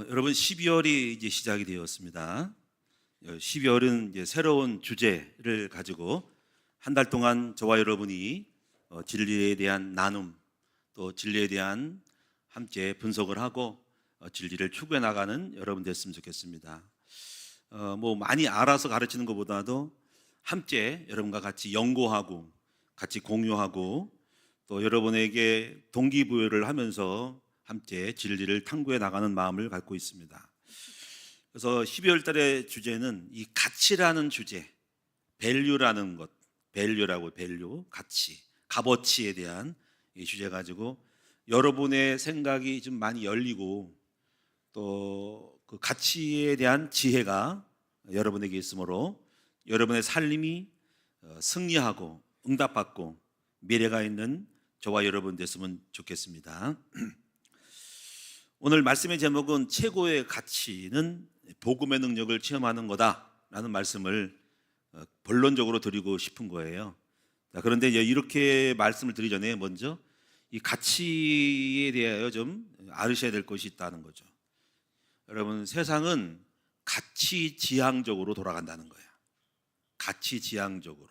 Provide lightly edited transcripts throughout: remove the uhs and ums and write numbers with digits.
여러분 12월이 이제 시작이 되었습니다. 12월은 이제 새로운 주제를 가지고 한 달 동안 저와 여러분이 진리에 대한 나눔, 또 진리에 대한 함께 분석을 하고 진리를 추구해 나가는 여러분 됐으면 좋겠습니다. 뭐 많이 알아서 가르치는 것보다도 함께 여러분과 같이 연구하고 같이 공유하고 또 여러분에게 동기부여를 하면서 함께 진리를 탐구해 나가는 마음을 갖고 있습니다. 그래서 12월 달의 주제는 이 가치라는 주제, 밸류라는 것, 밸류라고 밸류, 가치, 값어치에 대한 이 주제 가지고 여러분의 생각이 좀 많이 열리고 또 그 가치에 대한 지혜가 여러분에게 있으므로 여러분의 삶이 승리하고 응답받고 미래가 있는 저와 여러분 됐으면 좋겠습니다. 오늘 말씀의 제목은 최고의 가치는 복음의 능력을 체험하는 거다라는 말씀을 본론적으로 드리고 싶은 거예요. 그런데 이제 이렇게 말씀을 드리기 전에 먼저 이 가치에 대하여 좀 알으셔야 될 것이 있다는 거죠. 여러분, 세상은 가치 지향적으로 돌아간다는 거예요. 가치 지향적으로.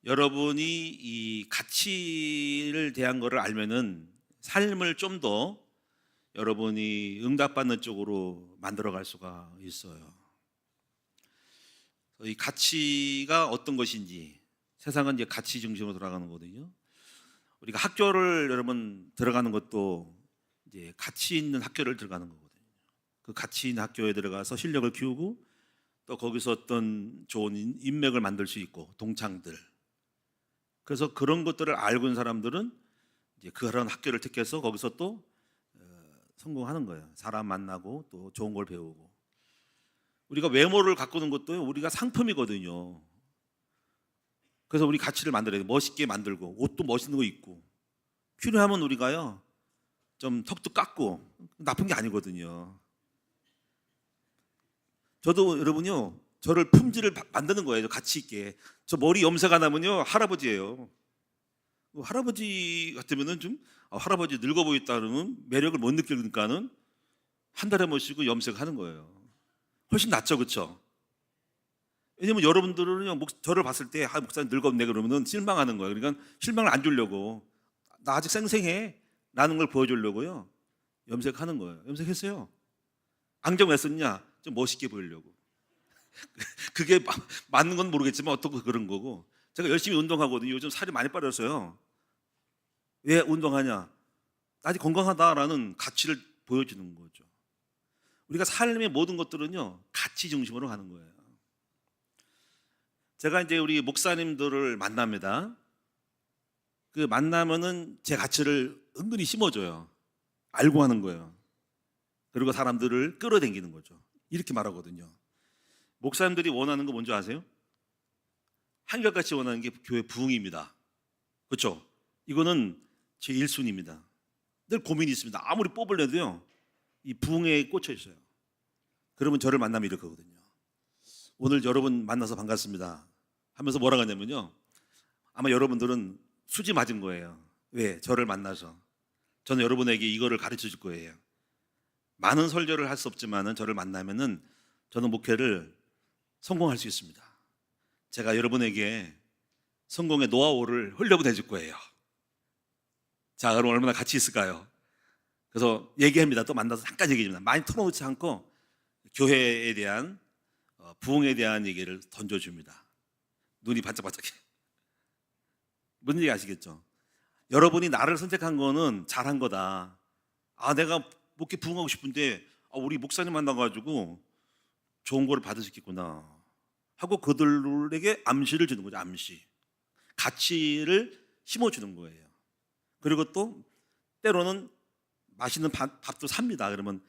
여러분이 이 가치를 대한 것을 알면은 삶을 좀 더 여러분이 응답받는 쪽으로 만들어갈 수가 있어요. 이 가치가 어떤 것인지, 세상은 이제 가치 중심으로 돌아가는 거거든요. 우리가 학교를 여러분 들어가는 것도 이제 가치 있는 학교를 들어가는 거거든요. 그 가치 있는 학교에 들어가서 실력을 키우고 또 거기서 어떤 좋은 인맥을 만들 수 있고 동창들. 그래서 그런 것들을 알고 있는 사람들은 이제 그런 학교를 택해서 거기서 또 성공하는 거예요. 사람 만나고 또 좋은 걸 배우고. 우리가 외모를 가꾸는 것도 우리가 상품이거든요. 그래서 우리 가치를 만들어야 돼요. 멋있게 만들고 옷도 멋있는 거 입고 필요하면 우리가요 좀 턱도 깎고 나쁜 게 아니거든요. 저도 여러분요 저를 품질을 만드는 거예요. 가치 있게. 저 머리 염색 안 하면요 할아버지예요. 할아버지 같으면은 좀 할아버지 늙어 보였다 그러면 매력을 못 느끼니까는 한 달에 한 번씩 염색하는 거예요. 훨씬 낫죠, 그렇죠? 왜냐면 여러분들은요 저를 봤을 때 목사님 늙었네 그러면은 실망하는 거예요. 그러니까 실망을 안 주려고 나 아직 생생해 라는 걸 보여주려고요 염색하는 거예요. 염색했어요. 안경 왜 썼냐? 좀 멋있게 보이려고. 그게 맞는 건 모르겠지만 어떻게 그런 거고. 제가 열심히 운동하거든요. 요즘 살이 많이 빠졌어요. 왜 운동하냐? 아직 건강하다라는 가치를 보여주는 거죠. 우리가 삶의 모든 것들은요 가치 중심으로 가는 거예요. 제가 이제 우리 목사님들을 만납니다. 그 만나면은 제 가치를 은근히 심어줘요. 알고 하는 거예요. 그리고 사람들을 끌어당기는 거죠. 이렇게 말하거든요. 목사님들이 원하는 거 뭔지 아세요? 한결같이 원하는 게 교회 부흥입니다. 그렇죠? 이거는 제 1순위입니다. 늘 고민이 있습니다. 아무리 뽑으려도요 이 부흥에 꽂혀 있어요. 그러면 저를 만나면 이럴 거거든요. 오늘 여러분 만나서 반갑습니다 하면서 뭐라고 하냐면요 아마 여러분들은 수지 맞은 거예요. 왜? 저를 만나서. 저는 여러분에게 이거를 가르쳐 줄 거예요. 많은 설교를 할 수 없지만은 저를 만나면은 저는 목회를 성공할 수 있습니다. 제가 여러분에게 성공의 노하우를 흘려보내 줄 거예요. 자, 그럼 얼마나 가치 있을까요? 그래서 얘기합니다. 또 만나서 잠깐 얘기합니다. 많이 털어놓지 않고 교회에 대한 부흥에 대한 얘기를 던져줍니다. 눈이 반짝반짝해. 무슨 얘기 아시겠죠? 여러분이 나를 선택한 거는 잘한 거다. 내가 목회 부흥하고 싶은데 우리 목사님 만나가지고 좋은 거를 받을 수 있겠구나 하고 그들에게 암시를 주는 거죠. 암시. 가치를 심어주는 거예요. 그리고 또 때로는 맛있는 밥도 삽니다. 그러면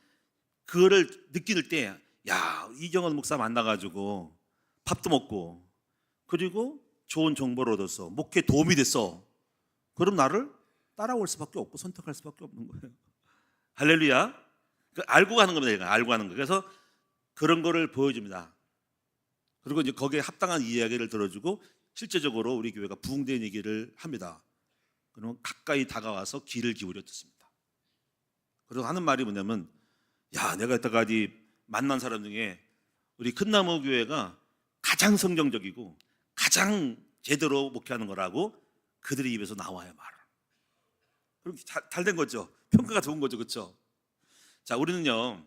그거를 느낄 때 이경원 목사 만나가지고 밥도 먹고 그리고 좋은 정보를 얻어서 목회에 도움이 됐어. 그럼 나를 따라올 수밖에 없고 선택할 수밖에 없는 거예요. 할렐루야. 알고 가는 겁니다. 알고 가는 거. 그래서 그런 거를 보여줍니다. 그리고 이제 거기에 합당한 이야기를 들어주고 실제적으로 우리 교회가 부흥된 얘기를 합니다. 그러면 가까이 다가와서 귀를 기울여 듣습니다. 그래서 하는 말이 뭐냐면, 야, 내가 여태까지 만난 사람 중에 우리 큰나무 교회가 가장 성경적이고 가장 제대로 목회하는 거라고 그들의 입에서 나와요, 말을. 그럼 잘 된 거죠. 평가가 좋은 거죠, 그렇죠? 자, 우리는요,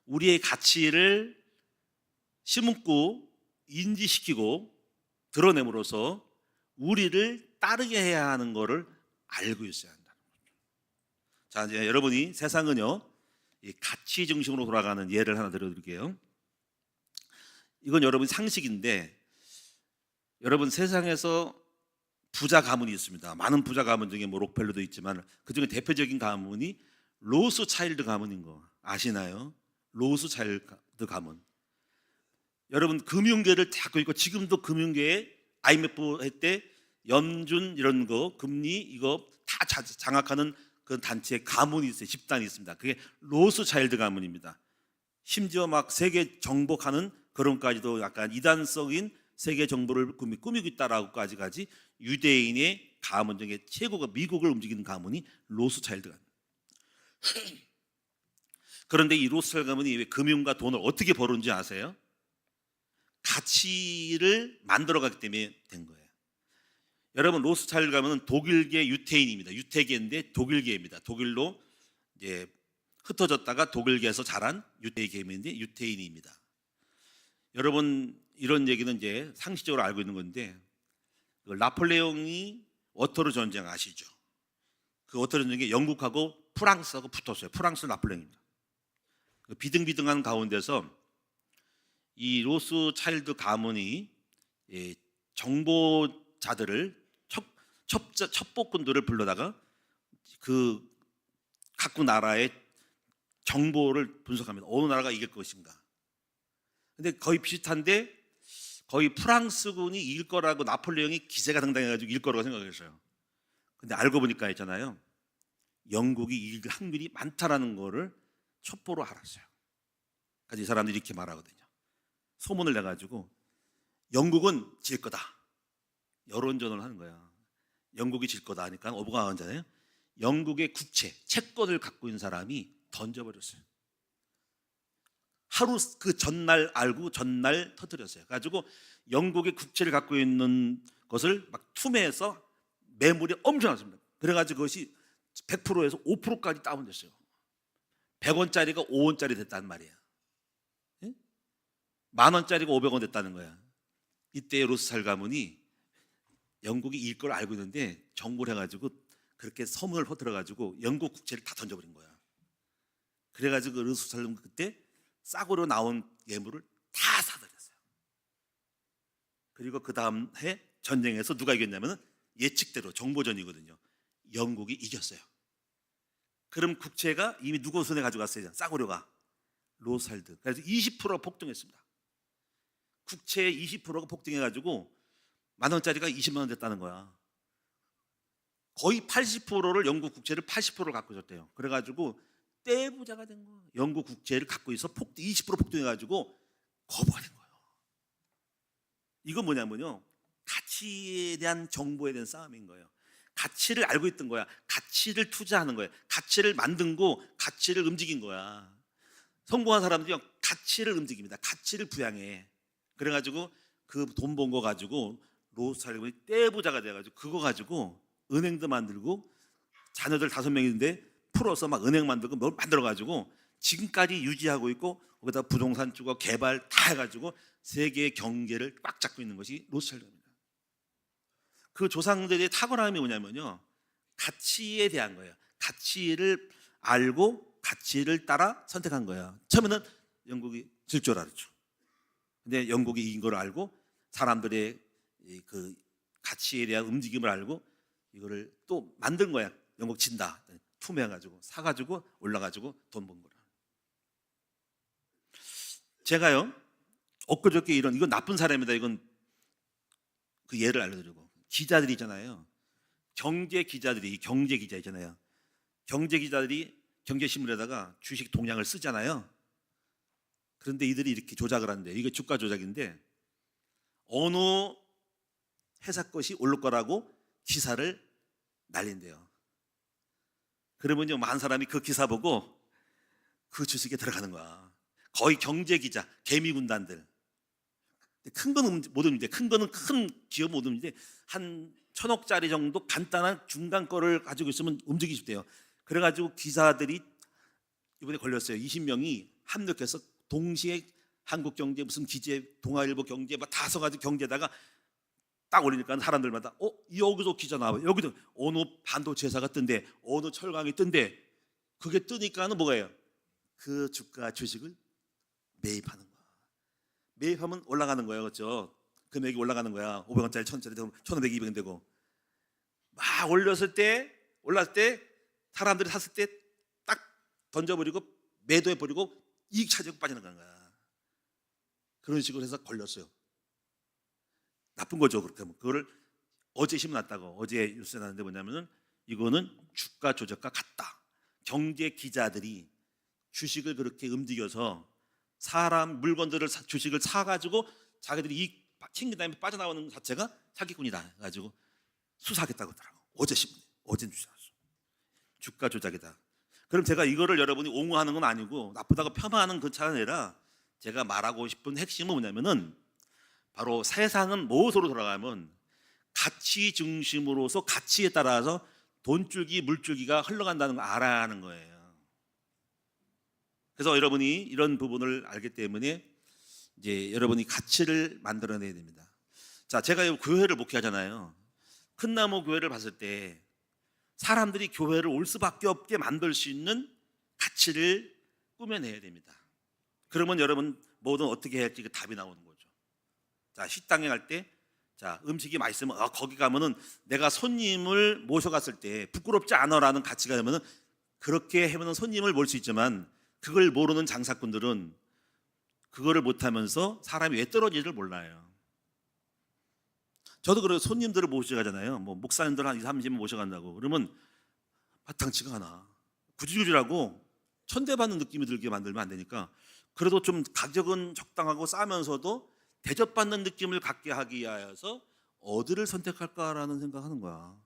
우리의 가치를 심고 인지시키고 드러냄으로써 우리를 따르게 해야 하는 것을 알고 있어야 한다. 자, 이제 여러분이 세상은요, 이 가치 중심으로 돌아가는 예를 하나 들어드릴게요. 이건 여러분 상식인데, 여러분 세상에서 부자 가문이 있습니다. 많은 부자 가문 중에 뭐 록펠러도 있지만 그 중에 대표적인 가문이 로스차일드 가문인 거 아시나요? 로스차일드 가문. 여러분 금융계를 다 있고 지금도 금융계에 IMF 할 때 연준 이런 거 금리 이거 다 장악하는 그 단체 가문이 있어요. 집단이 있습니다. 그게 로스차일드 가문입니다. 심지어 막 세계 정복하는 그런까지도 약간 이단적인 세계 정보를 꾸미고 있다라고까지 유대인의 가문 중에 최고가 미국을 움직이는 가문이 로스차일드 가문. 그런데 이 로스차일드 가문이 왜 금융과 돈을 어떻게 벌었는지 아세요? 가치를 만들어가기 때문에 된 거예요. 여러분 로스차일드 가문은 독일계 유태인입니다. 유태계인데 독일계입니다. 독일로 이제 흩어졌다가 독일계에서 자란 유태계인인데 유태인입니다. 여러분 이런 얘기는 이제 상식적으로 알고 있는 건데 나폴레옹이 워터루 전쟁 아시죠? 그 워터루 전쟁에 영국하고 프랑스하고 붙었어요. 프랑스 나폴레옹입니다. 그 비등비등한 가운데서 이 로스차일드 가문이 정보자들을 첩보꾼들을 불러다가 그 각국 나라의 정보를 분석합니다. 어느 나라가 이길 것인가. 근데 거의 비슷한데 거의 프랑스군이 이길 거라고 나폴레옹이 기세가 당당해가지고 이길 거라고 생각했어요. 근데 알고 보니까 있잖아요. 영국이 이길 확률이 많다라는 거를 첩보로 알았어요. 그래서 이 사람들이 이렇게 말하거든요. 소문을 내가지고 영국은 질 거다. 여론전을 하는 거야. 영국이 질 거다 하니까 어부가 하잖아요. 영국의 국채, 채권을 갖고 있는 사람이 던져버렸어요. 하루 그 전날 알고 전날 터뜨렸어요. 가지고 영국의 국채를 갖고 있는 것을 막 투매해서 매물이 엄청났습니다. 그래가지고 그것이 100%에서 5%까지 다운됐어요. 100원짜리가 5원짜리 됐다는 말이에요. 예? 10,000원짜리가 500원 됐다는 거야. 이때 로스차일드 가문이 영국이 이길 걸 알고 있는데 정보를 해가지고 그렇게 소문을 퍼뜨려가지고 영국 국채를 다 던져버린 거야. 그래가지고 로스차일드 그때 싸구려 나온 예물을 다 사들였어요. 그리고 그 다음 해 전쟁에서 누가 이겼냐면 예측대로 정보전이거든요. 영국이 이겼어요. 그럼 국채가 이미 누구 손에 가져갔어요? 싸구려가 로스차일드. 그래서 20%가 폭등했습니다. 국채의 20%가 폭등해가지고 10,000원짜리가 20만 원 됐다는 거야. 거의 80%를 영국 국채를 80%를 갖고 있었대요. 그래가지고 떼부자가 된 거예요. 영국 국채를 갖고 있어 20% 폭등해가지고 거부가 된 거예요. 이건 뭐냐면요, 가치에 대한 정보에 대한 싸움인 거예요. 가치를 알고 있던 거야. 가치를 투자하는 거예요. 가치를 만든 거, 가치를 움직인 거야. 성공한 사람들이 가치를 움직입니다. 가치를 부양해. 그래가지고 그 돈 번 거 가지고 로스차일드 떼부자가 돼가지고 그거 가지고 은행도 만들고 자녀들 5명인데 풀어서 막 은행 만들고 뭘 만들어가지고 지금까지 유지하고 있고 거기다 부동산 주고 개발 다 해가지고 세계의 경제를 꽉 잡고 있는 것이 로스차일드입니다. 그 조상들의 탁월함이 뭐냐면요, 가치에 대한 거예요. 가치를 알고 가치를 따라 선택한 거예요. 처음에는 영국이 질 줄 알았죠. 근데 영국이 이긴 걸 알고 사람들의 그 가치에 대한 움직임을 알고 이거를 또 만든 거야. 영국 진다. 투매해가지고 사가지고 올라가지고 돈 번 거라. 제가요 엊그저께 이건 나쁜 사람이다. 이건 그 예를 알려드리고, 기자들이 있잖아요. 경제 기자들이 경제 기자 있잖아요. 경제 기자들이 경제신문에다가 주식 동향을 쓰잖아요. 그런데 이들이 이렇게 조작을 하는데, 이게 주가 조작인데 어느 회사 것이 오를 거라고 기사를 날린대요. 그러면요, 많은 사람이 그 기사 보고 그 주식에 들어가는 거야. 거의 경제 기자, 개미 군단들. 큰 거는 못 옵니다. 큰 거는 큰 기업 못 옵니다. 한 1,000억짜리 정도 간단한 중간 거를 가지고 있으면 움직이기 쉽대요. 그래가지고 기사들이 이번에 걸렸어요. 20명이 합력해서 동시에 한국경제 무슨 기재, 동아일보 경제 막 다 써가지고 경제에다가 딱 올리니까 사람들마다 여기도 기자 나와요. 여기도 어느 반도체 회사가 뜬대, 어느 철강이 뜬대. 그게 뜨니까는 뭐예요? 그 주가 주식을 매입하는 거야. 매입하면 올라가는 거예요, 그렇죠? 금액이 올라가는 거야. 500원짜리 1,000원짜리 되면 1,500, 200원 되고 막 올랐을 때 사람들이 샀을 때 딱 던져버리고 매도해버리고 이익 차지하고 빠지는 거야. 그런 식으로 해서 걸렸어요. 나쁜 거죠. 그렇게 하면 그거를 어제 신문 났다고, 어제 뉴스에 났는데 뭐냐면은 이거는 주가 조작과 같다. 경제 기자들이 주식을 그렇게 움직여서 사람 물건들을 주식을 사가지고 자기들이 이익 챙긴 다음에 빠져나오는 자체가 사기꾼이다 해가지고 수사하겠다고 하더라고. 어제 신문에, 어제 뉴스 났어. 주가 조작이다. 그럼 제가 이거를 여러분이 옹호하는 건 아니고 나쁘다고 폄하하는 그 차원이 아니라 제가 말하고 싶은 핵심은 뭐냐면은 바로 세상은 무엇으로 돌아가면 가치 중심으로서 가치에 따라서 돈줄기 물줄기가 흘러간다는 걸 알아야 하는 거예요. 그래서 여러분이 이런 부분을 알기 때문에 이제 여러분이 가치를 만들어내야 됩니다. 자, 제가 교회를 목회하잖아요. 큰 나무 교회를 봤을 때 사람들이 교회를 올 수밖에 없게 만들 수 있는 가치를 꾸며내야 됩니다. 그러면 여러분 뭐든 어떻게 해야 할지 그 답이 나오는 거죠. 자, 식당에 갈 때 자, 음식이 맛있으면 거기 가면은 내가 손님을 모셔갔을 때 부끄럽지 않아라는 가치가 되면은 그렇게 하면은 손님을 몰 수 있지만 그걸 모르는 장사꾼들은 그거를 못하면서 사람이 왜 떨어지지를 몰라요. 저도 그래요. 손님들을 모셔가잖아요. 뭐 목사님들 한 20, 30명 모셔간다고 그러면 마땅치가 않아. 구질구질하고 천대받는 느낌이 들게 만들면 안 되니까 그래도 좀 가격은 적당하고 싸면서도 대접받는 느낌을 갖게 하기 위해서 어디를 선택할까라는 생각하는 거야.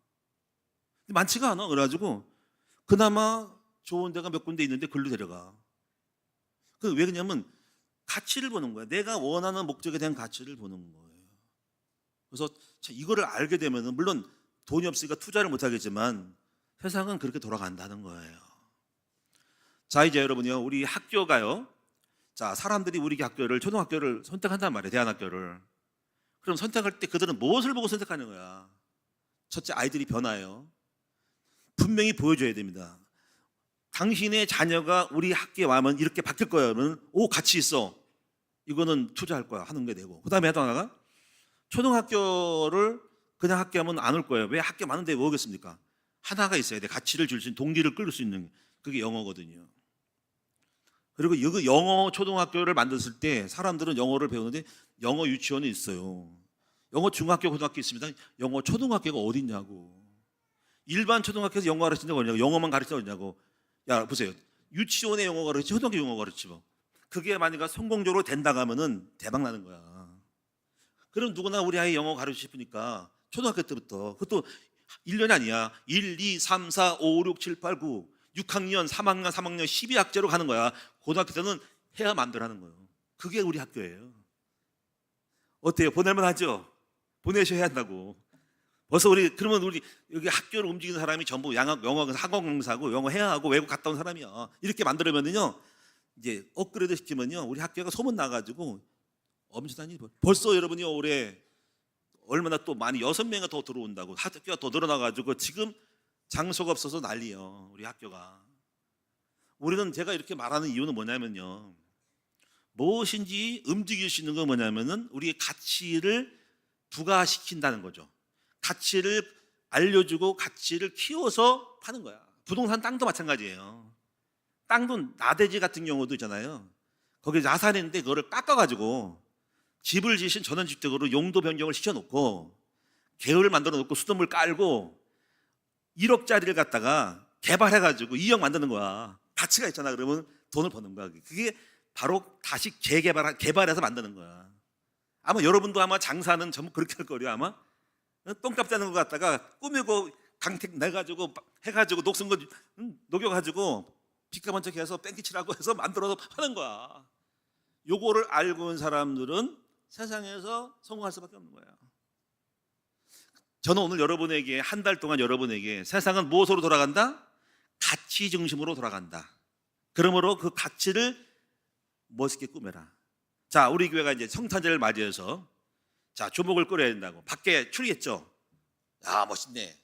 근데 많지가 않아. 그래가지고 그나마 좋은 데가 몇 군데 있는데 글로 데려가. 그 왜 그러냐면 가치를 보는 거야. 내가 원하는 목적에 대한 가치를 보는 거예요. 그래서 이거를 알게 되면은 물론 돈이 없으니까 투자를 못 하겠지만 세상은 그렇게 돌아간다는 거예요. 자, 이제 여러분요, 우리 학교가요. 자, 사람들이 우리 학교를 초등학교를 선택한단 말이에요. 대안학교를. 그럼 선택할 때 그들은 무엇을 보고 선택하는 거야? 첫째, 아이들이 변화예요. 분명히 보여줘야 됩니다. 당신의 자녀가 우리 학교에 와면 이렇게 바뀔 거야. 그러면 가치 있어. 이거는 투자할 거야. 하는 게 되고. 그 다음에 또 하나가 초등학교를 그냥 학교하면 안 올 거예요. 왜 학교 많은데 왜 오겠습니까? 하나가 있어야 돼. 가치를 줄 수 있는, 동기를 끌 수 있는 그게 영어거든요. 그리고 이 영어 초등학교를 만들었을 때 사람들은 영어를 배우는데 영어 유치원이 있어요. 영어 중학교, 고등학교 있습니다. 영어 초등학교가 어디 있냐고. 일반 초등학교에서 영어 가르친다고 그러냐고. 영어만 가르친다고 그러냐고. 야, 보세요. 유치원에 영어 가르치고 초등학교 영어 가르치고 그게 만약에 성공적으로 된다고 하면은 대박 나는 거야. 그럼 누구나 우리 아이 영어 가르치고 싶으니까 초등학교 때부터 그것도 1년이 아니야. 1, 2, 3, 4, 5, 6, 7, 8, 9 6학년, 3학년, 3학년 12학제로 가는 거야. 고등학교 때는 해야 마음대로 하는 거예요. 그게 우리 학교예요. 어때요? 보낼만 하죠? 보내셔야 한다고. 벌써 그러면 우리 여기 학교를 움직이는 사람이 전부 영어 학원 강사고 영어 해야 하고 외국 갔다 온 사람이야. 이렇게 만들면은요, 이제 업그레이드 시키면요, 우리 학교가 소문 나가지고 엄청나게 벌써 여러분이 올해 얼마나 또 많이 6명이 더 들어온다고 학교가 더 늘어나가지고 지금 장소가 없어서 난리요. 우리 학교가. 우리는 제가 이렇게 말하는 이유는 뭐냐면요, 무엇인지 움직일 수 있는 건 뭐냐면은 우리의 가치를 부가시킨다는 거죠. 가치를 알려주고 가치를 키워서 파는 거야. 부동산 땅도 마찬가지예요. 땅도 나대지 같은 경우도 있잖아요. 거기 야산인데 그거를 깎아가지고 집을 지신 전원주택으로 용도 변경을 시켜놓고 계열을 만들어 놓고 수돗물 깔고 1억짜리를 갖다가 개발해가지고 2억 만드는 거야. 가치가 있잖아. 그러면 돈을 버는 거야. 그게 바로 다시 개발해서 만드는 거야. 아마 여러분도 아마 장사는 전부 그렇게 할 거예요. 아마 똥값 짜는 거 갖다가 꾸미고 강택 내가지고 해가지고 녹슨 거 녹여가지고 빛가 번쩍해서 뺑기치라고 해서 만들어서 파는 거야. 요거를 알고 있는 사람들은 세상에서 성공할 수밖에 없는 거야. 저는 오늘 여러분에게 한 달 동안 여러분에게 세상은 무엇으로 돌아간다? 가치 중심으로 돌아간다. 그러므로 그 가치를 멋있게 꾸며라. 자, 우리 교회가 이제 성탄절을 맞이해서 자, 조목을 끓여야 된다고 밖에 추리했죠. 야, 멋있네.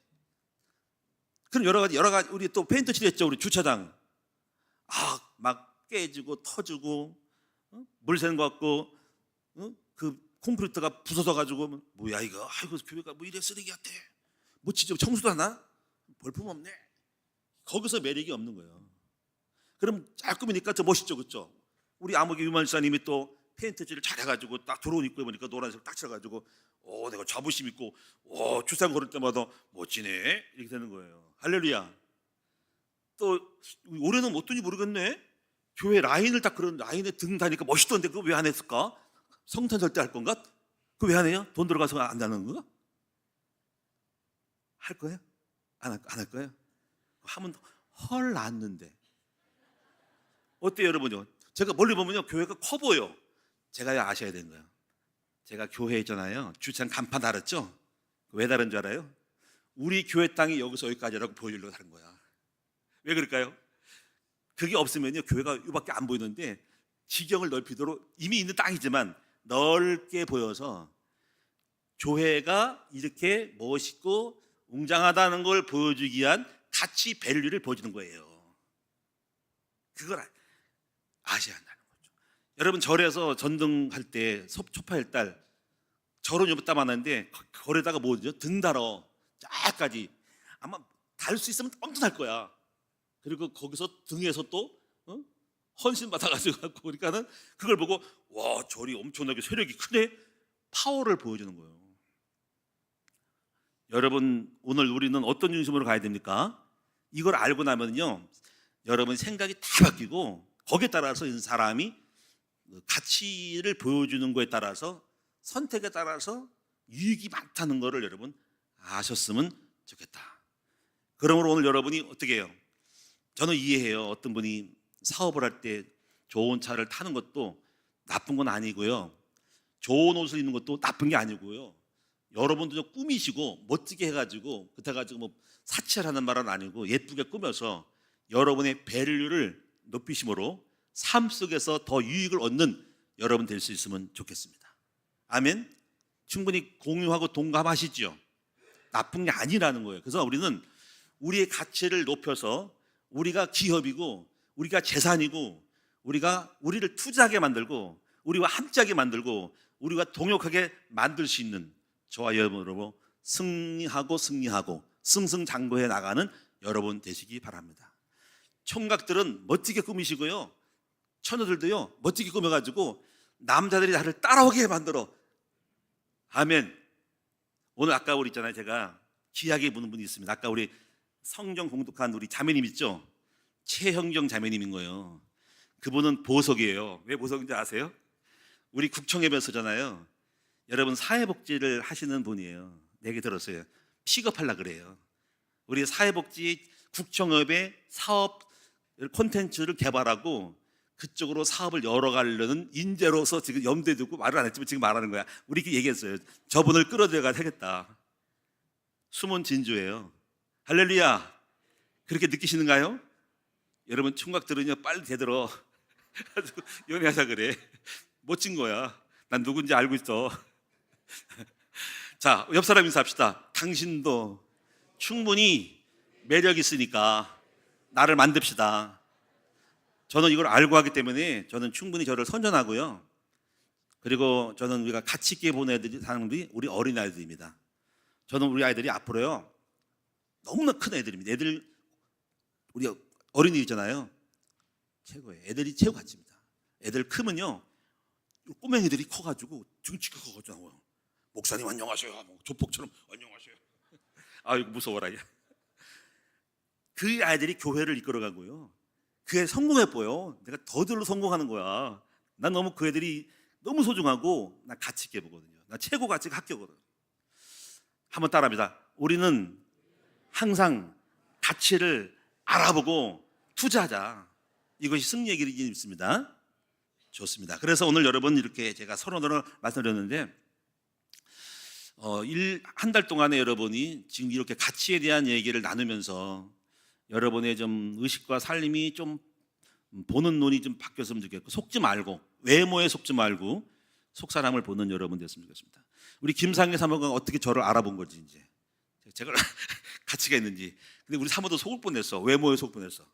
그럼 여러 가지 우리 또 페인트 칠했죠. 우리 주차장. 막 깨지고 터지고 물 새는 것 같고 그 콘크리트가 부서져 가지고 뭐야 이거? 아이고 교회가 뭐 이래 쓰레기 같아. 뭐 진짜 청소도 하나? 볼품 없네. 거기서 매력이 없는 거예요. 그럼 잘 꾸미니까 더 멋있죠, 그렇죠? 우리 아무개 유만사님이 또 페인트칠을 잘해가지고 딱 들어온 입구에 보니까 노란색 딱 칠해가지고 내가 자부심 있고 주상 걸을 때마다 멋지네 이렇게 되는 거예요. 할렐루야. 또 올해는 어떤지 모르겠네. 교회 라인을 딱 그런 라인에 등 다니까 멋있던데 그거 왜 안 했을까? 성탄절 때 할 건가? 그거 왜 안 해요? 돈 들어가서 안 하는 거? 할 거예요? 안 할 거예요? 하면 헐 났는데 어때요 여러분요? 제가 멀리 보면요 교회가 커 보여. 제가 아셔야 되는 거예요. 제가 교회 있잖아요. 주차장 간판 달았죠? 왜 다른 줄 알아요? 우리 교회 땅이 여기서 여기까지라고 보여주려고 하는 거야. 왜 그럴까요? 그게 없으면요 교회가 이밖에 안 보이는데 지경을 넓히도록 이미 있는 땅이지만 넓게 보여서 교회가 이렇게 멋있고 웅장하다는 걸 보여주기 위한 가치 밸류를 보여주는 거예요. 그걸 아셔야 한다는 거죠. 여러분 절에서 전등할 때 초파일 달 절은 요따 많았는데 거기다가 뭐죠? 등 달어 쫙까지 아마 달 수 있으면 엄청 달 거야. 그리고 거기서 등에서 또 헌신 받아가지고 갖고 그러니까는 그걸 보고 와 절이 엄청나게 세력이 크네 파워를 보여주는 거예요. 여러분 오늘 우리는 어떤 중심으로 가야 됩니까? 이걸 알고 나면요 여러분 생각이 다 바뀌고 거기에 따라서 이 사람이 가치를 보여주는 거에 따라서 선택에 따라서 유익이 많다는 것을 여러분 아셨으면 좋겠다. 그러므로 오늘 여러분이 어떻게 해요? 저는 이해해요. 어떤 분이 사업을 할 때 좋은 차를 타는 것도 나쁜 건 아니고요. 좋은 옷을 입는 것도 나쁜 게 아니고요. 여러분도 좀 꾸미시고 멋지게 해가지고 그래가지고 뭐 사치하는 말은 아니고 예쁘게 꾸며서 여러분의 밸류를 높이심으로 삶 속에서 더 유익을 얻는 여러분 될 수 있으면 좋겠습니다. 아멘. 충분히 공유하고 동감하시죠? 나쁜 게 아니라는 거예요. 그래서 우리는 우리의 가치를 높여서 우리가 기업이고 우리가 재산이고 우리가 우리를 투자하게 만들고 우리와 함께하게 만들고 우리가 동역하게 만들 수 있는 저와 여러분으로 승리하고 승승장구해 나가는 여러분 되시기 바랍니다. 총각들은 멋지게 꾸미시고요. 처녀들도요 멋지게 꾸며가지고 남자들이 나를 따라오게 만들어. 아멘. 오늘 아까 우리 있잖아요. 제가 귀하게 보는 분이 있습니다. 아까 우리 성경 공독한 우리 자매님 있죠? 최형정 자매님인 거예요. 그분은 보석이에요. 왜 보석인지 아세요? 우리 국청회변 쓰잖아요. 여러분 사회복지를 하시는 분이에요. 내게 들었어요. 픽업하려고 그래요. 우리 사회복지 국청업의 사업 콘텐츠를 개발하고 그쪽으로 사업을 열어가려는 인재로서 지금 염두에 두고 말을 안 했지만 지금 말하는 거야. 우리 이렇게 얘기했어요. 저분을 끌어들여가 되겠다. 숨은 진주예요. 할렐루야. 그렇게 느끼시는가요? 여러분 총각들은요 빨리 되들어 연애하자 그래. 멋진 거야. 난 누군지 알고 있어. 자, 옆 사람 인사합시다. 당신도 충분히 매력 있으니까 나를 만듭시다. 저는 이걸 알고 하기 때문에 저는 충분히 저를 선전하고요. 그리고 저는 우리가 가치 있게 보는 애들이 사람들이 우리 어린아이들입니다. 저는 우리 아이들이 앞으로요 너무나 큰 애들입니다. 애들 우리 어린이 있잖아요. 최고예요. 애들이 최고 가치입니다. 애들 크면요 꼬맹이들이 커가지고 등치가 커가지고 나와요. 목사님 안녕하세요. 조폭처럼 안녕하세요. 아이고 무서워라. 그 아이들이 교회를 이끌어가고요. 그 애 성공해 보여. 내가 더들로 성공하는 거야. 난 너무 그 애들이 너무 소중하고 난 가치 있게 보거든요. 난 최고 가치가 학교거든. 한번 따라합니다. 우리는 항상 가치를 알아보고 투자하자. 이것이 승리의 길이 있습니다. 좋습니다. 그래서 오늘 여러분 이렇게 제가 서론으로 말씀드렸는데 한 달 동안에 여러분이 지금 이렇게 가치에 대한 얘기를 나누면서 여러분의 좀 의식과 살림이 좀 보는 눈이 좀 바뀌었으면 좋겠고, 속지 말고, 외모에 속지 말고 속 사람을 보는 여러분 됐으면 좋겠습니다. 우리 김상희 사모가 어떻게 저를 알아본 거지, 이제 제가 가치가 있는지. 근데 우리 사모도 속을 뻔했어. 외모에 속 뻔했어.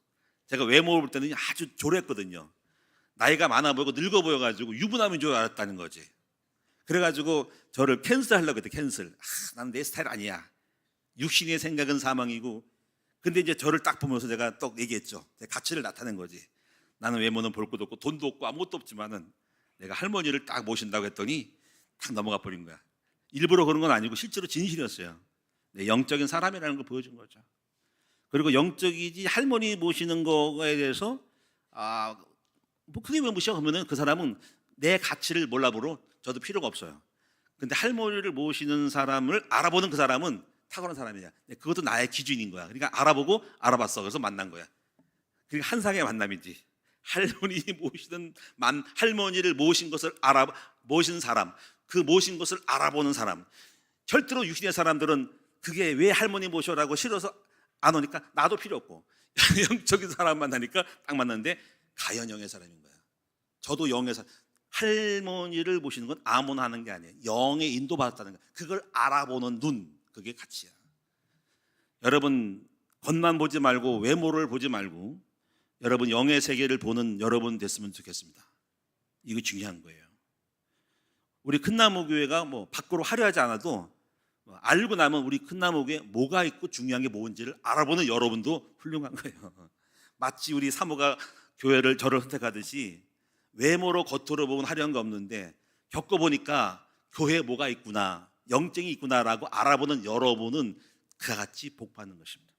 제가 외모를 볼 때는 아주 조랬거든요. 나이가 많아 보이고 늙어 보여가지고 유부남인 줄 알았다는 거지. 그래가지고 저를 캔슬하려고 했대. 캔슬. 난 내 스타일 아니야. 육신의 생각은 사망이고. 근데 이제 저를 딱 보면서 제가 또 얘기했죠. 제 가치를 나타낸 거지. 나는 외모는 볼 것도 없고 돈도 없고 아무것도 없지만은 내가 할머니를 딱 모신다고 했더니 딱 넘어가 버린 거야. 일부러 그런 건 아니고 실제로 진실이었어요. 내 영적인 사람이라는 걸 보여준 거죠. 그리고 영적이지 할머니 모시는 거에 대해서 뭐 그게 왜 무시하고 하면은 그 사람은 내 가치를 몰라보러 저도 필요가 없어요. 근데 할머니를 모시는 사람을 알아보는 그 사람은 탁월한 사람이야. 그것도 나의 기준인 거야. 그러니까 알아보고 알아봤어. 그래서 만난 거야. 그러니까 한상의 만남이지. 할머니를 모신 것을 모신 사람, 그 모신 것을 알아보는 사람. 절대로 육신의 사람들은 그게 왜 할머니 모셔라고 싫어서 안 오니까 나도 필요 없고 영적인 사람 만나니까 딱 만났는데 가연영의 사람인 거야. 저도 영의 사람. 할머니를 모시는 건 아무나 하는 게 아니에요. 영의 인도받았다는 거야. 그걸 알아보는 눈, 그게 가치야. 여러분 겉만 보지 말고 외모를 보지 말고 여러분 영의 세계를 보는 여러분 됐으면 좋겠습니다. 이거 중요한 거예요. 우리 큰나무교회가 뭐 밖으로 화려하지 않아도 알고 나면 우리 큰나무교회에 뭐가 있고 중요한 게 뭔지를 알아보는 여러분도 훌륭한 거예요. 마치 우리 사모가 교회를 저를 선택하듯이 외모로 겉으로 보면 화려한 거 없는데 겪어보니까 교회에 뭐가 있구나, 영적이 있구나라고 알아보는 여러분은 그와 같이 복받는 것입니다.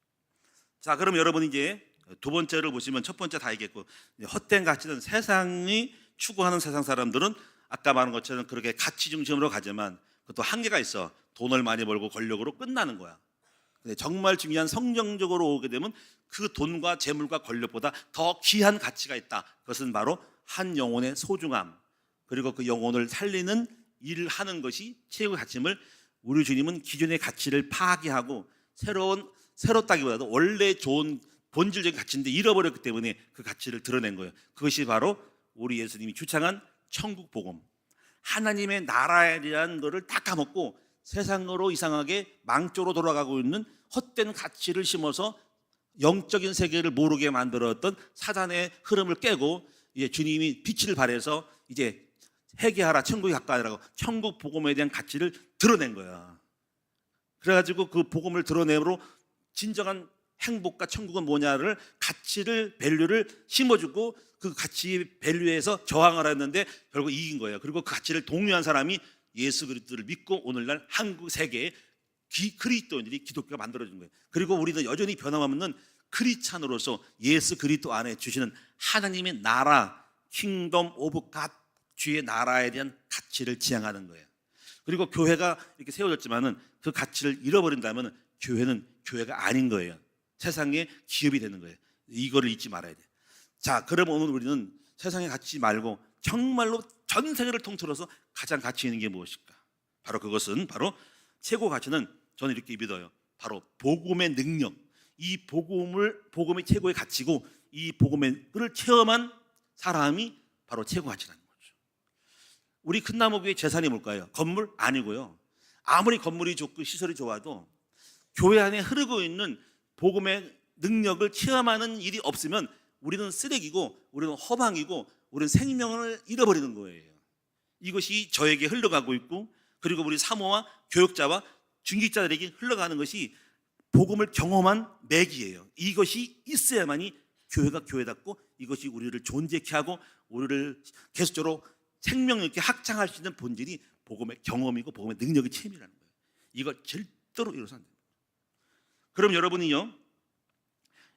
자, 그럼 여러분 이제 두 번째를 보시면 첫 번째 다 얘기했고, 헛된 가치는 세상이 추구하는 세상 사람들은 아까 말한 것처럼 그렇게 가치 중심으로 가지만 그것도 한계가 있어. 돈을 많이 벌고 권력으로 끝나는 거야. 근데 정말 중요한 성경적으로 오게 되면 그 돈과 재물과 권력보다 더 귀한 가치가 있다. 그것은 바로 한 영혼의 소중함, 그리고 그 영혼을 살리는 일을 하는 것이 최고의 가치임을 우리 주님은 기존의 가치를 파괴하고 새롭다기보다도 원래 좋은 본질적인 가치인데 잃어버렸기 때문에 그 가치를 드러낸 거예요. 그것이 바로 우리 예수님이 주창한 천국 복음, 하나님의 나라에 대한 것을 다 까먹고 세상으로 이상하게 망조로 돌아가고 있는 헛된 가치를 심어서 영적인 세계를 모르게 만들었던 사단의 흐름을 깨고 이제 주님이 빛을 발해서 이제 회개하라, 천국에 가까이라고 천국 복음에 대한 가치를 드러낸 거야. 그래가지고 그 복음을 드러내므로 진정한 행복과 천국은 뭐냐를 가치를 밸류를 심어주고 그 가치 밸류에서 저항을 했는데 결국 이긴 거예요. 그리고 그 가치를 동요한 사람이 예수 그리스도를 믿고 오늘날 한국 세계에 그리스도인들이 기독교가 만들어진 거예요. 그리고 우리는 여전히 변함없는 크리스찬으로서 예수 그리스도 안에 주시는 하나님의 나라, 킹덤 오브 갓, 주의 나라에 대한 가치를 지향하는 거예요. 그리고 교회가 이렇게 세워졌지만은 그 가치를 잃어버린다면 교회는 교회가 아닌 거예요. 세상의 기업이 되는 거예요. 이거를 잊지 말아야 돼요. 자, 그럼 오늘 우리는 세상의 가치 말고 정말로 전 세계를 통틀어서 가장 가치 있는 게 무엇일까? 바로 그것은 바로 최고 가치는 저는 이렇게 믿어요. 바로 복음의 능력. 이 복음이 최고의 가치고 이 복음을 체험한 사람이 바로 최고 가치라는 거죠. 우리 큰나무교회 재산이 뭘까요? 건물? 아니고요. 아무리 건물이 좋고 시설이 좋아도 교회 안에 흐르고 있는 복음의 능력을 체험하는 일이 없으면 우리는 쓰레기고 우리는 허망이고 우리는 생명을 잃어버리는 거예요. 이것이 저에게 흘러가고 있고 그리고 우리 사모와 교육자와 중직자들에게 흘러가는 것이 복음을 경험한 맥이에요. 이것이 있어야만이 교회가 교회답고 이것이 우리를 존재케 하고 우리를 계속적으로 생명 있게 확장할 수 있는 본질이 복음의 경험이고 복음의 능력의 체험이라는 거예요. 이걸 절대로 이루어서 안 됩니다. 그럼 여러분이요,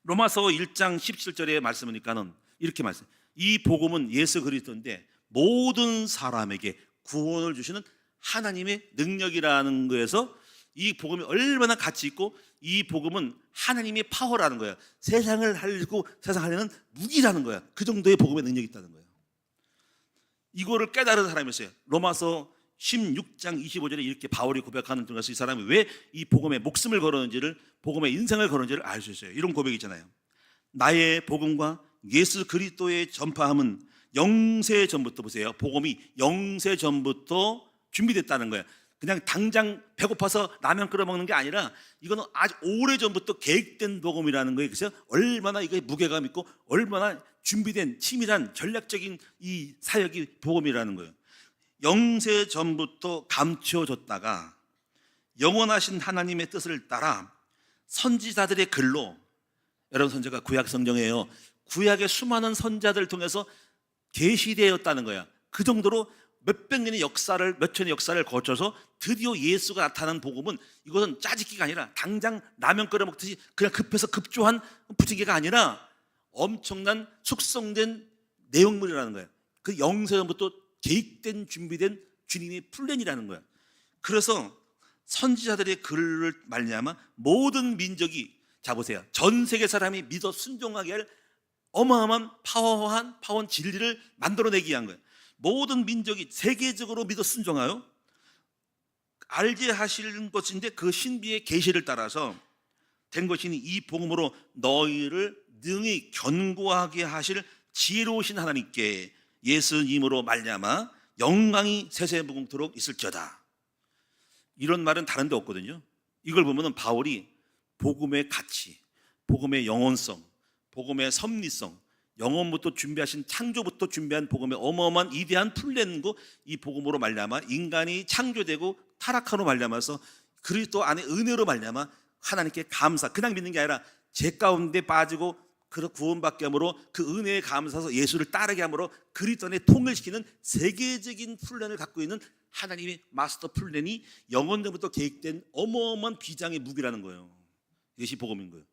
로마서 1장 17절의 말씀이니까는 이렇게 말씀. 이 복음은 예수 그리스도인데 모든 사람에게 구원을 주시는 하나님의 능력이라는 거에서 이 복음이 얼마나 가치 있고 이 복음은 하나님의 파워라는 거야. 세상을 살리고 세상을 살리는 무기라는 거야. 그 정도의 복음의 능력이 있다는 거예요. 이거를 깨달은 사람이 있어요. 로마서 16장 25절에 이렇게 바울이 고백하는 중에서 이 사람이 왜 이 복음에 목숨을 걸었는지를, 복음의 인생을 걸었는지를 알 수 있어요. 이런 고백이 있잖아요. 나의 복음과 예수 그리스도의 전파함은 영세 전부터, 보세요, 복음이 영세 전부터 준비됐다는 거예요. 그냥 당장 배고파서 라면 끓여 먹는 게 아니라 이거는 아주 오래 전부터 계획된 복음이라는 거예요. 그래서 얼마나 이게 무게감 있고 얼마나 준비된 치밀한 전략적인 이 사역이 복음이라는 거예요. 영세 전부터 감추어졌다가 영원하신 하나님의 뜻을 따라 선지자들의 글로, 여러분 선지자가 구약 성경이에요. 구약의 수많은 선지자들을 통해서 계시되었다는 거야. 그 정도로 몇백 년의 역사를, 몇 천의 역사를 거쳐서 드디어 예수가 나타난 복음은, 이것은 짜집기가 아니라 당장 라면 끓여 먹듯이 그냥 급해서 급조한 부침개가 아니라 엄청난 숙성된 내용물이라는 거예요. 그 영세전부터 계획된, 준비된 주님의 플랜이라는 거예요. 그래서 선지자들의 글을 말미암아 모든 민족이, 자 보세요, 전 세계 사람이 믿어 순종하게 할 어마어마한 파워한 진리를 만들어내기 위한 거예요. 모든 민족이 세계적으로 믿어 순종하여 알게 하시는 것인데 그 신비의 계시를 따라서 된 것이니 이 복음으로 너희를 능히 견고하게 하실 지혜로우신 하나님께 예수님으로 말미암아 영광이 세세무궁토록 있을지어다. 이런 말은 다른 데 없거든요. 이걸 보면은 바울이 복음의 가치, 복음의 영혼성, 복음의 섭리성, 영원부터 준비하신, 창조부터 준비한 복음의 어마어마한 이대한 플랜고, 이 복음으로 말미암아 인간이 창조되고 타락함으로 말미암아서 그리스도 안에 은혜로 말미암아 하나님께 감사, 그냥 믿는 게 아니라 죄 가운데 빠지고 그 구원받게 함으로 그 은혜에 감사해서 예수를 따르게 함으로 그리스도 안에 통일시키는 세계적인 플랜을 갖고 있는 하나님의 마스터 플랜이 영원전부터 계획된 어마어마한 비장의 무기라는 거예요. 이것이 복음인 거예요.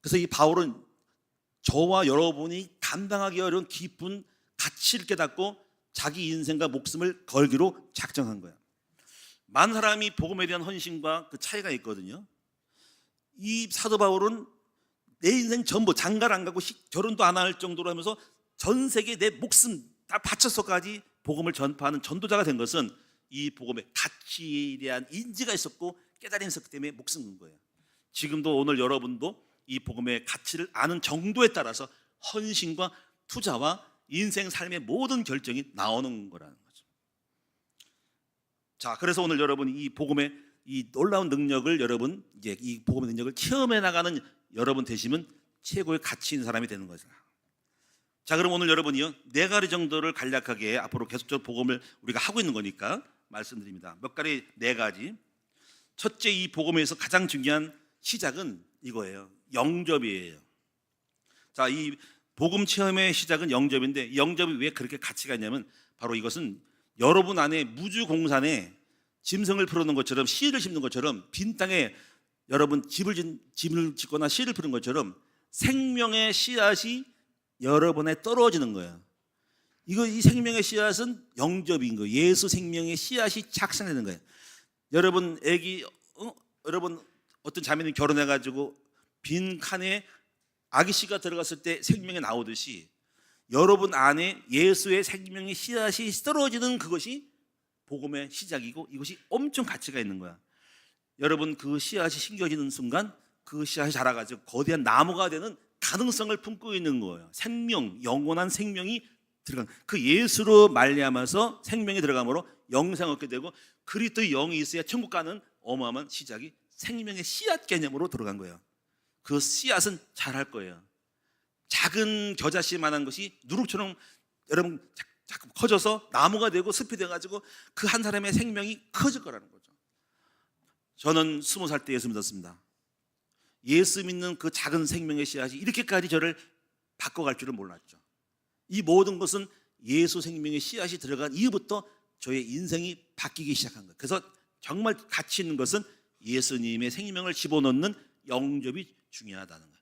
그래서 이 바울은 저와 여러분이 감당하기 어려운 깊은 가치를 깨닫고 자기 인생과 목숨을 걸기로 작정한 거예요. 많은 사람이 복음에 대한 헌신과 그 차이가 있거든요. 이 사도 바울은 내 인생 전부, 장가를 안 가고 결혼도 안 할 정도로 하면서 전 세계 내 목숨 다 바쳐서까지 복음을 전파하는 전도자가 된 것은 이 복음의 가치에 대한 인지가 있었고 깨달음이 있었기 때문에 목숨 건 거예요. 지금도 오늘 여러분도 이 복음의 가치를 아는 정도에 따라서 헌신과 투자와 인생 삶의 모든 결정이 나오는 거라는 거죠. 자, 그래서 오늘 여러분 이 복음의 이 놀라운 능력을, 여러분 이제 이 복음의 능력을 체험해 나가는 여러분 되시면 최고의 가치 있는 사람이 되는 거죠. 자, 그럼 오늘 여러분이요, 4가지 정도를 간략하게 앞으로 계속적으로 복음을 우리가 하고 있는 거니까 말씀드립니다. 몇 가지, 4가지. 첫째, 이 복음에서 가장 중요한 시작은 이거예요. 영접이에요. 자, 이 복음 체험의 시작은 영접인데, 영접이 왜 그렇게 가치가 있냐면 바로 이것은 여러분 안에 무주공산에 짐승을 풀어놓은 것처럼, 씨를 심는 것처럼, 빈 땅에 여러분 집을 짓거나 씨를 푸는 것처럼 생명의 씨앗이 여러분에 떨어지는 거예요. 이 생명의 씨앗은 영접인 거예요. 예수 생명의 씨앗이 착생되는 거예요. 여러분 여러분 어떤 자매님 결혼해가지고 빈 칸에 아기 씨가 들어갔을 때 생명이 나오듯이 여러분 안에 예수의 생명의 씨앗이 떨어지는 그것이 복음의 시작이고, 이것이 엄청 가치가 있는 거야. 여러분 그 씨앗이 심겨지는 순간 그 씨앗이 자라가지고 거대한 나무가 되는 가능성을 품고 있는 거예요. 생명, 영원한 생명이 들어간, 그 예수로 말미암아서 생명이 들어감으로 영생 얻게 되고 그리스도의 영이 있어야 천국 가는 어마어마한 시작이 생명의 씨앗 개념으로 들어간 거예요. 그 씨앗은 자랄 거예요. 작은 겨자씨만한 것이 누룩처럼 여러분 자꾸 커져서 나무가 되고 숲이 돼가지고 그 한 사람의 생명이 커질 거라는 거죠. 저는 20살 때 예수 믿었습니다. 예수 믿는 그 작은 생명의 씨앗이 이렇게까지 저를 바꿔갈 줄은 몰랐죠. 이 모든 것은 예수 생명의 씨앗이 들어간 이후부터 저의 인생이 바뀌기 시작한 거예요. 그래서 정말 가치 있는 것은 예수님의 생명을 집어넣는 영접이 중요하다는 거예요.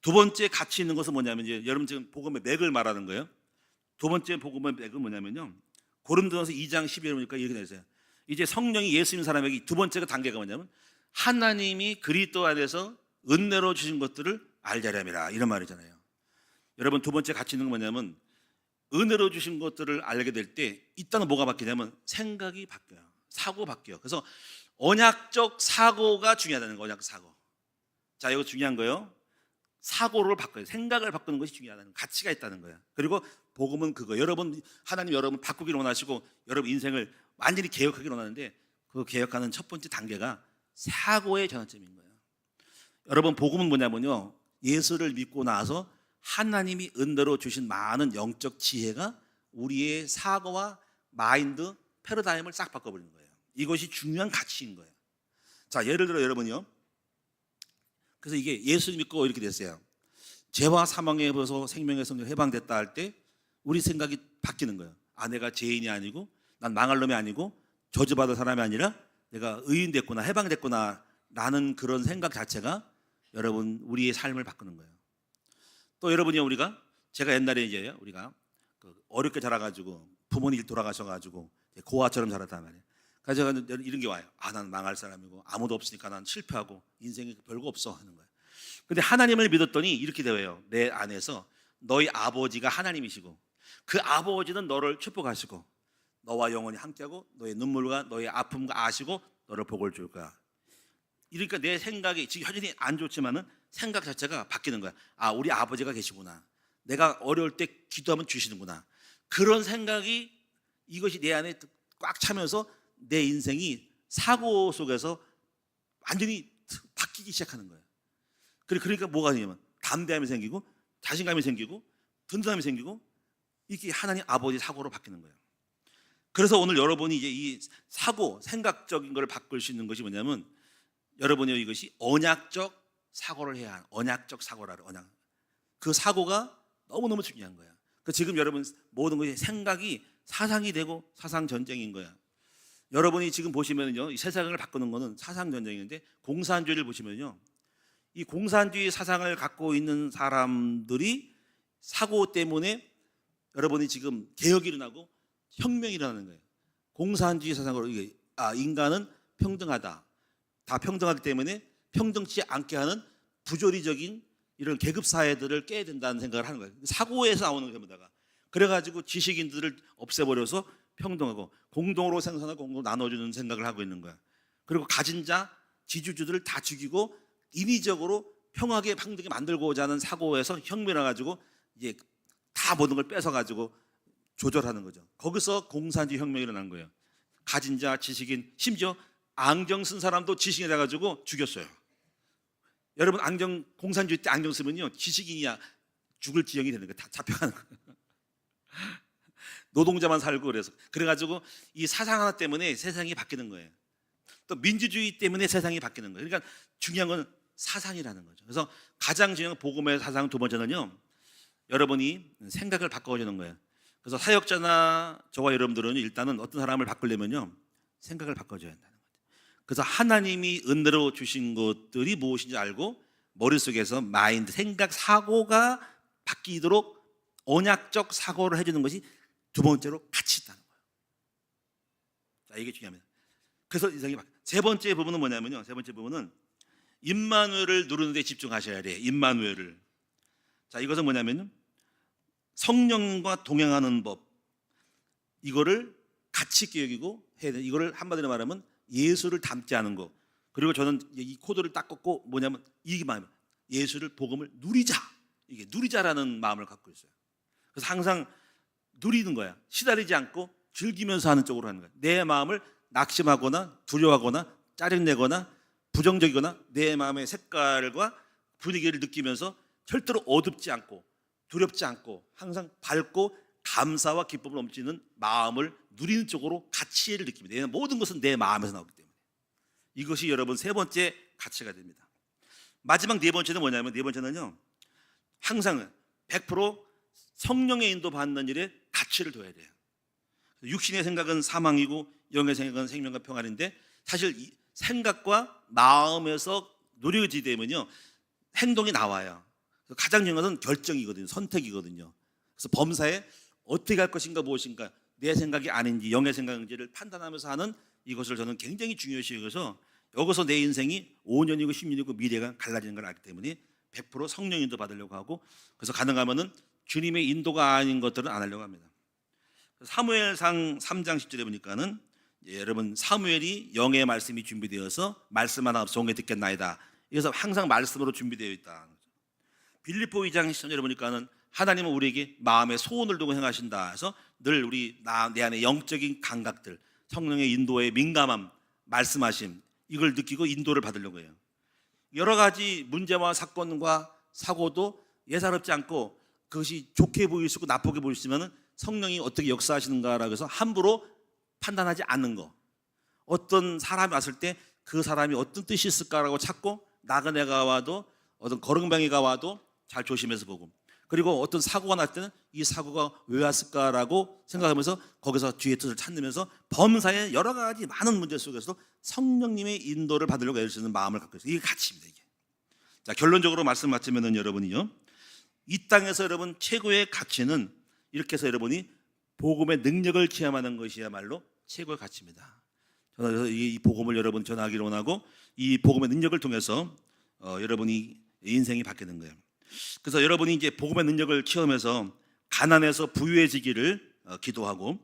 두 번째 가치 있는 것은 뭐냐면, 이제 여러분 지금 복음의 맥을 말하는 거예요. 두 번째 복음의 맥은 뭐냐면요, 고린도전서 2장 12절에 보니까 이렇게 되어 있어요. 이제 성령이 예수 믿는 사람에게 두 번째가 단계가 뭐냐면 하나님이 그리스도 안에서 은혜로 주신 것들을 알자람이라 이런 말이잖아요. 여러분 두 번째 가치 있는 건 뭐냐면 은혜로 주신 것들을 알게 될 때 이따는 뭐가 바뀌냐면 생각이 바뀌어요. 사고가 바뀌어요. 그래서 언약적 사고가 중요하다는 거예요. 언약적 사고. 자, 이거 중요한 거예요. 사고를 바꿔요. 생각을 바꾸는 것이 중요하다는 가치가 있다는 거예요. 그리고 복음은 그거. 하나님 여러분 바꾸기를 원하시고 여러분 인생을 완전히 개혁하기를 원하는데 그 개혁하는 첫 번째 단계가 사고의 전환점인 거예요. 여러분 복음은 뭐냐면요. 예수를 믿고 나서 하나님이 은혜로 주신 많은 영적 지혜가 우리의 사고와 마인드, 패러다임을 싹 바꿔버리는 거예요. 이것이 중요한 가치인 거예요. 자, 예를 들어 여러분요. 그래서 이게 예수 믿고 이렇게 됐어요. 죄와 사망에서 생명에서 해방됐다 할 때 우리 생각이 바뀌는 거예요. 아, 내가 죄인이 아니고 난 망할 놈이 아니고 저주받을 사람이 아니라 내가 의인 됐구나, 해방됐구나 라는 그런 생각 자체가 여러분 우리의 삶을 바꾸는 거예요. 또 여러분이 제가 옛날에 이제 우리가 어렵게 자라가지고 부모님 돌아가셔가지고 고아처럼 자랐단 말이에요. 그래서 제가 이런 게 와요. 아, 난 망할 사람이고 아무도 없으니까 난 실패하고 인생에 별거 없어 하는 거예요. 근데 하나님을 믿었더니 이렇게 돼요. 내 안에서 너희 아버지가 하나님이시고 그 아버지는 너를 축복하시고 너와 영원히 함께하고 너의 눈물과 너의 아픔과 아시고 너를 복을 줄 거야. 이러니까 내 생각이 지금 여전히 안 좋지만은 생각 자체가 바뀌는 거야. 아, 우리 아버지가 계시구나. 내가 어려울 때 기도하면 주시는구나. 그런 생각이 이것이 내 안에 꽉 차면서 내 인생이 사고 속에서 완전히 바뀌기 시작하는 거예요. 그러니까 뭐가 되냐면 담대함이 생기고 자신감이 생기고 든든함이 생기고 이게 하나님 아버지 사고로 바뀌는 거예요. 그래서 오늘 여러분이 이제 이 사고, 생각적인 걸 바꿀 수 있는 것이 뭐냐면 여러분이 이것이 언약적 사고를 해야 하는 언약적 사고라는 언약. 그 사고가 너무너무 중요한 거야. 그 지금 여러분 모든 것이 생각이 사상이 되고 사상 전쟁인 거야. 여러분이 지금 보시면요, 이 세상을 바꾸는 거는 사상 전쟁인데 공산주의를 보시면요, 이 공산주의 사상을 갖고 있는 사람들이 사고 때문에 여러분이 지금 개혁이 일어나고 혁명이 일어나는 거예요. 공산주의 사상으로 인간은 평등하다. 다 평등하기 때문에 평등치 않게 하는 부조리적인 이런 계급 사회들을 깨야 된다는 생각을 하는 거예요. 사고에서 나오는 겁니다. 그래가지고 지식인들을 없애버려서 평등하고 공동으로 생산하고 공동으로 나눠주는 생각을 하고 있는 거야. 그리고 가진 자, 지주주들을 다 죽이고 인위적으로 평화하게 평등하게 만들고자 하는 사고에서 혁명을 가지고 이제 다 모든 걸 뺏어가지고 조절하는 거죠. 거기서 공산주의 혁명이 일어난 거예요. 가진 자, 지식인, 심지어 앙정 쓴 사람도 지식인이 돼가지고 죽였어요. 여러분 공산주의 때 앙정 쓰면요 지식인이야 죽을 지경이 되는 거예요. 다 잡혀가는 거예요. 노동자만 살고 그래가지고 이 사상 하나 때문에 세상이 바뀌는 거예요. 또 민주주의 때문에 세상이 바뀌는 거예요. 그러니까 중요한 건 사상이라는 거죠. 그래서 가장 중요한 복음의 사상 두 번째는요, 여러분이 생각을 바꿔주는 거예요. 그래서 사역자나 저와 여러분들은 일단은 어떤 사람을 바꾸려면요 생각을 바꿔줘야 한다는 거죠. 그래서 하나님이 은혜로 주신 것들이 무엇인지 알고 머릿속에서 마인드, 생각, 사고가 바뀌도록 언약적 사고를 해주는 것이 두 번째로 가치 있다는 거예요. 자, 이게 중요합니다. 그래서 인생이 바뀌어요. 세 번째 부분은 뭐냐면요, 세 번째 부분은 임마누엘을 누르는 데 집중하셔야 돼요. 임마누엘을. 자, 이것은 뭐냐면요, 성령과 동행하는 법, 이거를 가치 있게 여기고 해야 돼요. 이거를 한마디로 말하면 예수를 닮지 않은 거. 그리고 저는 이 코드를 딱 꺾고 뭐냐면 이게 마음이에요. 예수를 복음을 누리자. 이게 누리자라는 마음을 갖고 있어요. 그래서 항상 누리는 거야. 시달리지 않고 즐기면서 하는 쪽으로 하는 거야. 내 마음을 낙심하거나 두려워하거나 짜증내거나 부정적이거나 내 마음의 색깔과 분위기를 느끼면서 절대로 어둡지 않고 두렵지 않고 항상 밝고 감사와 기쁨을 넘치는 마음을 누리는 쪽으로 가치를 느낍니다. 모든 것은 내 마음에서 나오기 때문에 이것이 여러분 세 번째 가치가 됩니다. 마지막 네 번째는 뭐냐면, 네 번째는요, 항상 100% 성령의 인도 받는 일에 가치를 둬야 돼요. 육신의 생각은 사망이고 영의 생각은 생명과 평안인데 사실 이 생각과 마음에서 노력이 되면요 행동이 나와요. 가장 중요한 것은 결정이거든요. 선택이거든요. 그래서 범사에 어떻게 할 것인가 무엇인가, 내 생각이 아닌지 영의 생각인지를 판단하면서 하는 이것을 저는 굉장히 중요시 여겨서 여기서 내 인생이 5년이고 10년이고 미래가 갈라지는 걸 알기 때문에 100% 성령 인도 받으려고 하고, 그래서 가능하면은 주님의 인도가 아닌 것들은 안 하려고 합니다. 사무엘상 3장 10절에 보니까는 여러분 사무엘이 영의 말씀이 준비되어서 말씀 하나 종에 듣겠나이다. 그래서 항상 말씀으로 준비되어 있다. 빌립보 2장 10절에 보니까는 하나님은 우리에게 마음의 소원을 두고 행하신다. 해서 늘 내 안에 영적인 감각들, 성령의 인도에 민감함, 말씀하심, 이걸 느끼고 인도를 받으려고 해요. 여러 가지 문제와 사건과 사고도 예사롭지 않고 그것이 좋게 보일 수 있고 나쁘게 보일 수 있지만 성령이 어떻게 역사하시는가라고 해서 함부로 판단하지 않는 거. 어떤 사람이 왔을 때 그 사람이 어떤 뜻이 있을까라고 찾고, 나그네가 와도 어떤 거렁뱅이가 와도 잘 조심해서 보고, 그리고 어떤 사고가 날 때는 이 사고가 왜 왔을까라고 생각하면서 거기서 주의 뜻을 찾으면서 범사의 여러 가지 많은 문제 속에서도 성령님의 인도를 받으려고 애쓰는 마음을 갖고 있어요. 이게 가치입니다. 이게. 자, 결론적으로 말씀 마치면은 여러분이요, 이 땅에서 여러분 최고의 가치는 이렇게 해서 여러분이 복음의 능력을 체험하는 것이야말로 최고의 가치입니다. 저는 그래서 이 복음을 여러분 전하기를 원하고, 이 복음의 능력을 통해서 여러분이 인생이 바뀌는 거예요. 그래서 여러분이 이제 복음의 능력을 체험해서 가난해서 부유해지기를 기도하고,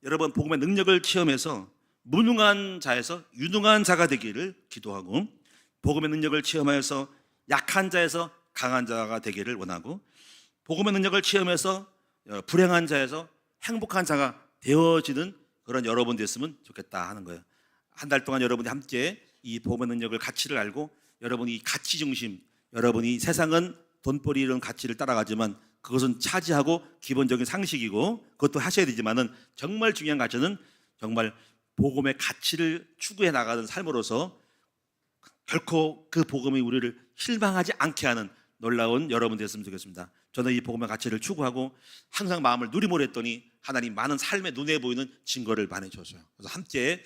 여러분 복음의 능력을 체험해서 무능한 자에서 유능한 자가 되기를 기도하고, 복음의 능력을 체험해서 약한 자에서 강한 자가 되기를 원하고, 복음의 능력을 체험해서 불행한 자에서 행복한 자가 되어지는 그런 여러분 됐으면 좋겠다 하는 거예요. 한 달 동안 여러분이 함께 이 복음의 능력을 가치를 알고, 여러분이 가치 중심, 여러분이 세상은 돈벌이 이런 가치를 따라가지만 그것은 차지하고 기본적인 상식이고 그것도 하셔야 되지만은 정말 중요한 가치는 정말 복음의 가치를 추구해 나가는 삶으로서 결코 그 복음이 우리를 실망하지 않게 하는 놀라운 여러분 됐으면 좋겠습니다. 저는 이 복음의 가치를 추구하고 항상 마음을 누리모랬더니 하나님 많은 삶의 눈에 보이는 증거를 많이 줬어요. 그래서 함께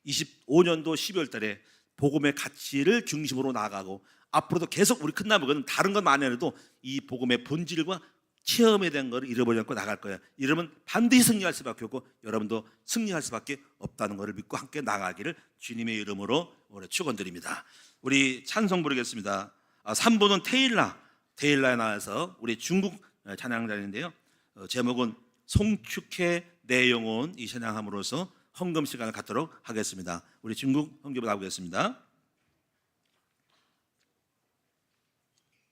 25년도 12월 달에 복음의 가치를 중심으로 나아가고, 앞으로도 계속 우리 큰나무는 다른 건 많이 해도 이 복음의 본질과 체험에 대한 것을 잃어버리지 않고 나갈 거예요. 이러면 반드시 승리할 수밖에 없고 여러분도 승리할 수밖에 없다는 것을 믿고 함께 나가기를 주님의 이름으로 오늘 축원드립니다. 우리 찬송 부르겠습니다. 3부는 테일라에 나와서 우리 중국 찬양자인데요, 제목은 송축해 내 영혼, 이 찬양함으로써 헌금 시간을 갖도록 하겠습니다. 우리 중국 헌금을 나오겠습니다.